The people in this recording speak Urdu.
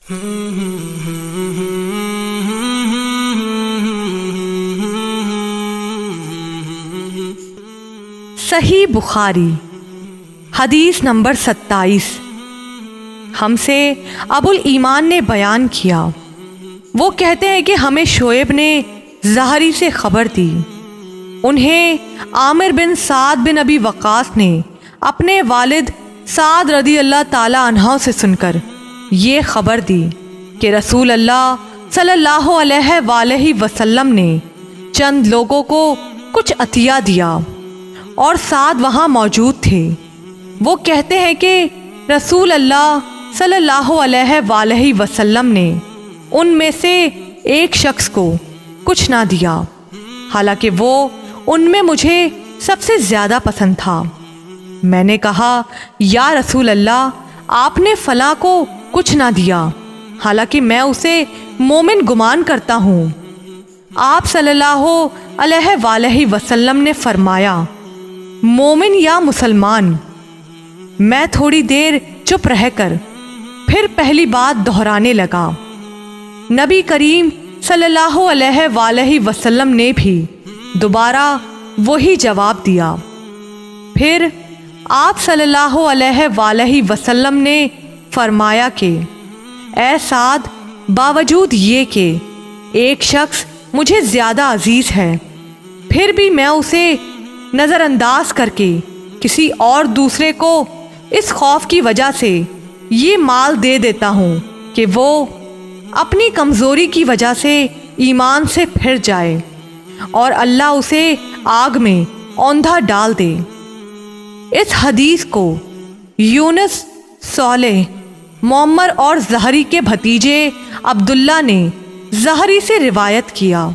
صحیح بخاری حدیث نمبر 27۔ ہم سے ابو الایمان نے بیان کیا، وہ کہتے ہیں کہ ہمیں شعیب نے زہری سے خبر دی، انہیں عامر بن سعد بن ابی وقاص نے اپنے والد سعد رضی اللہ تعالی عنہ سے سن کر یہ خبر دی کہ رسول اللہ صلی اللہ علیہ وآلہ وسلم نے چند لوگوں کو کچھ عطیہ دیا اور سعد وہاں موجود تھے۔ وہ کہتے ہیں کہ رسول اللہ صلی اللہ علیہ وآلہ وسلم نے ان میں سے ایک شخص کو کچھ نہ دیا، حالانکہ وہ ان میں مجھے سب سے زیادہ پسند تھا۔ میں نے کہا، یا رسول اللہ، آپ نے فلاں کو کچھ نہ دیا، حالانکہ میں اسے مومن گمان کرتا ہوں۔ آپ صلی اللہ علیہ وآلہ وسلم نے فرمایا، مومن یا مسلمان؟ میں تھوڑی دیر چپ رہ کر پھر پہلی بات دہرانے لگا۔ نبی کریم صلی اللہ علیہ وآلہ وسلم نے بھی دوبارہ وہی جواب دیا۔ پھر آپ صلی اللہ علیہ وآلہ وسلم نے فرمایا کہ اے سعد، باوجود یہ کہ ایک شخص مجھے زیادہ عزیز ہے، پھر بھی میں اسے نظر انداز کر کے کسی اور دوسرے کو اس خوف کی وجہ سے یہ مال دے دیتا ہوں کہ وہ اپنی کمزوری کی وجہ سے ایمان سے پھر جائے اور اللہ اسے آگ میں اوندھا ڈال دے۔ اس حدیث کو یونس، صالح، معمر اور زہری کے بھتیجے عبداللہ نے زہری سے روایت کیا۔